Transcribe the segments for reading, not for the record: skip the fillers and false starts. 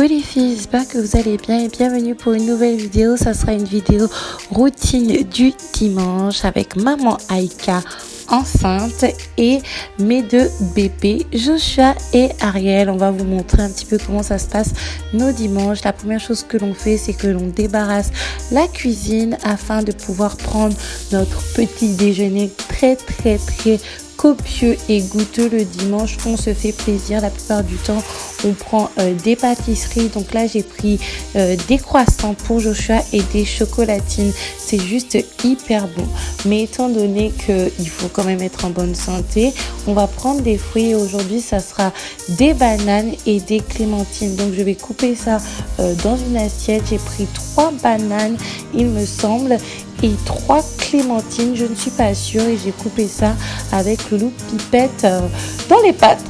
Hello les filles, j'espère que vous allez bien et bienvenue pour une nouvelle vidéo. Ça sera une vidéo routine du dimanche avec maman Aïka enceinte et mes deux bébés Joshua et Ariel. On va vous montrer un petit peu comment ça se passe nos dimanches. La première chose que l'on fait, c'est que l'on débarrasse la cuisine afin de pouvoir prendre notre petit déjeuner très copieux et goûteux le dimanche. On se fait plaisir la plupart du temps. On prend des pâtisseries. Donc là, j'ai pris des croissants pour Joshua et des chocolatines. C'est juste hyper bon. Mais étant donné qu'il faut quand même être en bonne santé, on va prendre des fruits. Aujourd'hui, ça sera des bananes et des clémentines. Donc, je vais couper ça dans une assiette. J'ai pris 3 bananes, il me semble, et 3 clémentines, je ne suis pas sûre, et j'ai coupé ça avec le loup pipette dans les pâtes.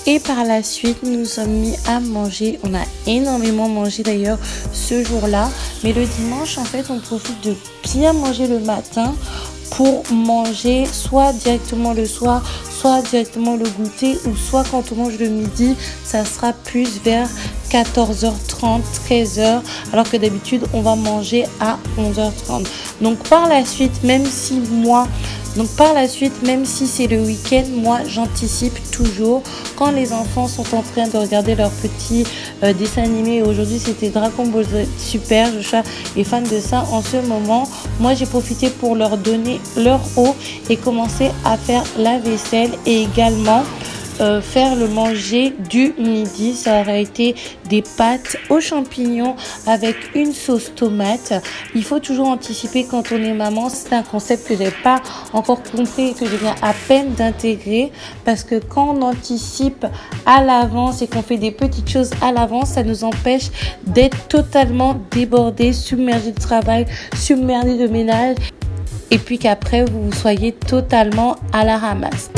Et par la suite, nous nous sommes mis à manger. On a énormément mangé d'ailleurs ce jour-là. Mais le dimanche, en fait, on profite de bien manger le matin pour manger soit directement le soir, soit directement le goûter, ou soit quand on mange le midi, ça sera plus vers 14h30, 13h, alors que d'habitude, on va manger à 11h30. Donc par la suite, même si c'est le week-end, moi j'anticipe toujours quand les enfants sont en train de regarder leurs petits dessins animés. Aujourd'hui c'était Dragon Ball Z Super, Joshua est fan de ça en ce moment. Moi j'ai profité pour leur donner leur eau et commencer à faire la vaisselle et également faire le manger du midi. Ça aurait été des pâtes aux champignons avec une sauce tomate. Il faut toujours anticiper quand on est maman. C'est un concept que je n'ai pas encore compris et que je viens à peine d'intégrer, parce que quand on anticipe à l'avance et qu'on fait des petites choses à l'avance, ça nous empêche d'être totalement débordés, submergés de travail, submergés de ménage, et puis qu'après vous soyez totalement à la ramasse.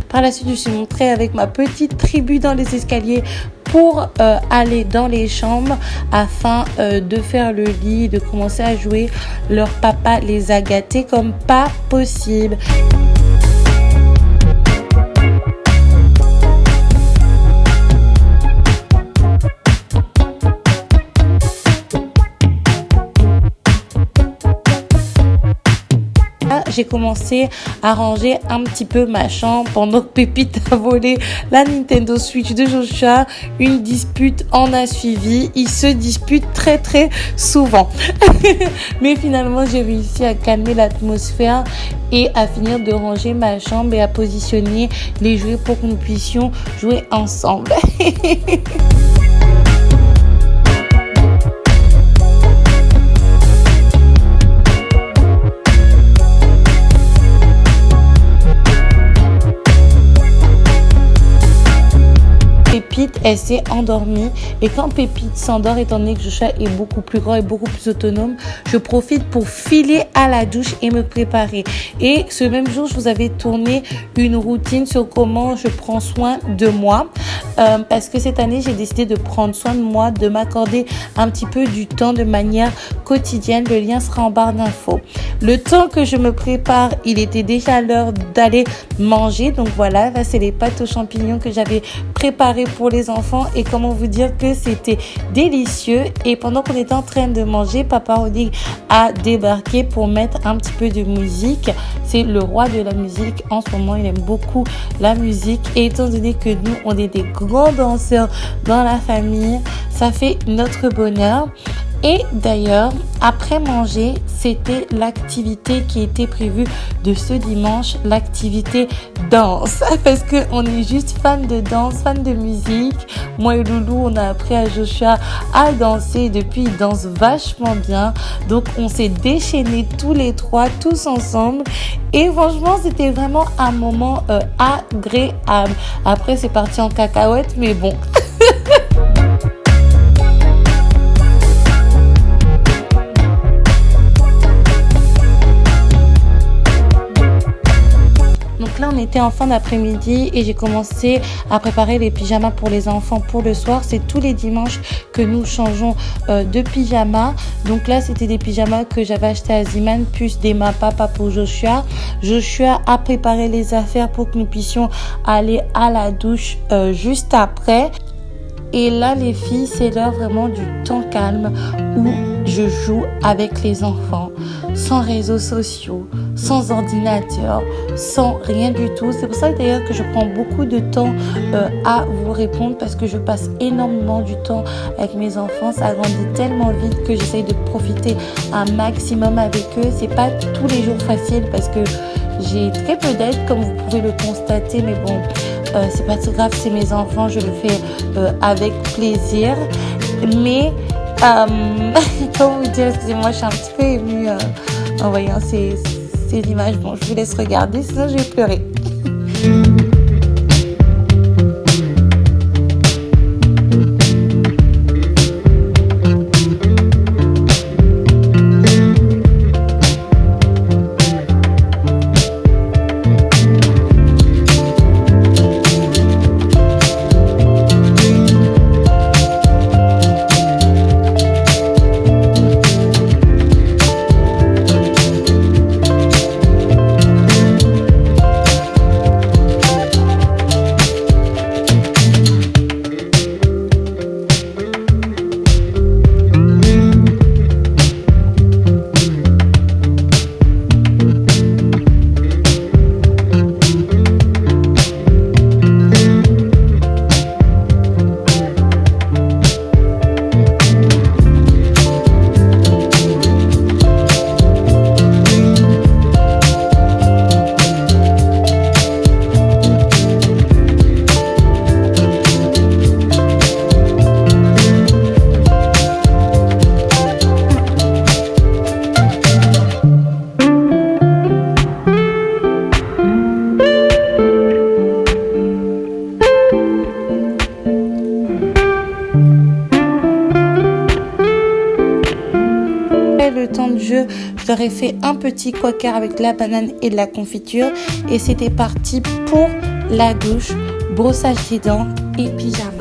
Par la suite, je suis montée avec ma petite tribu dans les escaliers pour aller dans les chambres afin de faire le lit, de commencer à jouer. Leur papa les a gâtés comme pas possible. J'ai commencé à ranger un petit peu ma chambre pendant que Pépite a volé la Nintendo Switch de Joshua. Une dispute en a suivi. Ils se disputent très souvent. Mais finalement, j'ai réussi à calmer l'atmosphère et à finir de ranger ma chambre et à positionner les jouets pour que nous puissions jouer ensemble. Pépite, elle s'est endormie, et quand Pépite s'endort, étant donné que Joshua est beaucoup plus grand et beaucoup plus autonome, je profite pour filer à la douche et me préparer. Et ce même jour, je vous avais tourné une routine sur comment je prends soin de moi, parce que cette année, j'ai décidé de prendre soin de moi, de m'accorder un petit peu du temps de manière quotidienne. Le lien sera en barre d'infos. Le temps que je me prépare, il était déjà l'heure d'aller manger. Donc voilà, là c'est les pâtes aux champignons que j'avais préparées pour les enfants, et comment vous dire que c'était délicieux. Et pendant qu'on était en train de manger, Papa Rodrigue a débarqué pour mettre un petit peu de musique. C'est le roi de la musique en ce moment, il aime beaucoup la musique, et étant donné que nous on est des grands danseurs dans la famille, ça fait notre bonheur. Et d'ailleurs, après manger, c'était l'activité qui était prévue de ce dimanche, l'activité danse. Parce qu'on est juste fan de danse, fan de musique. Moi et Loulou, on a appris à Joshua à danser. Depuis, il danse vachement bien. Donc, on s'est déchaînés tous les trois, tous ensemble. Et franchement, c'était vraiment un moment agréable. Après, c'est parti en cacahuète, mais bon. Donc là, on était en fin d'après-midi et j'ai commencé à préparer les pyjamas pour les enfants pour le soir. C'est tous les dimanches que nous changeons de pyjama. Donc là, c'était des pyjamas que j'avais achetés à Ziman, plus des Mapapa pour Joshua. Joshua a préparé les affaires pour que nous puissions aller à la douche juste après. Et là, les filles, c'est l'heure vraiment du temps calme où je joue avec les enfants, sans réseaux sociaux, sans ordinateur, sans rien du tout. C'est pour ça d'ailleurs que je prends beaucoup de temps à vous répondre parce que je passe énormément du temps avec mes enfants. Ça grandit tellement vite que j'essaye de profiter un maximum avec eux. C'est pas tous les jours facile parce que j'ai très peu d'aide comme vous pouvez le constater, mais bon, c'est pas très grave, c'est mes enfants, je le fais avec plaisir. Mais comment vous dire, excusez-moi, je suis un petit peu émue en voyant ces images. Bon, je vous laisse regarder, sinon je vais pleurer. Le temps de jeu, je leur ai fait un petit quaker avec de la banane et de la confiture et c'était parti pour la douche, brossage des dents et pyjama.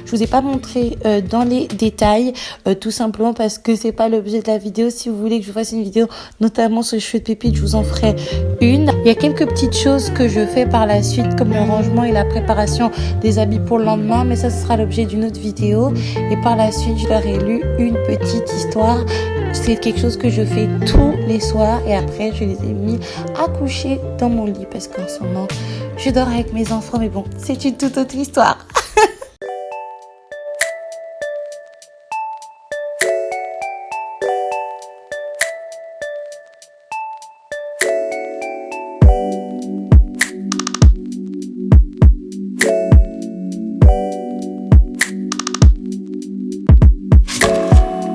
Je vous ai pas montré dans les détails, tout simplement parce que c'est pas l'objet de la vidéo. Si vous voulez que je vous fasse une vidéo, notamment sur les cheveux de Pépite, je vous en ferai une. Il y a quelques petites choses que je fais par la suite, comme le rangement et la préparation des habits pour le lendemain, mais ça, ce sera l'objet d'une autre vidéo. Et par la suite, je leur ai lu une petite histoire. C'est quelque chose que je fais tous les soirs et après, je les ai mis à coucher dans mon lit parce qu'en ce moment, je dors avec mes enfants. Mais bon, c'est une toute autre histoire.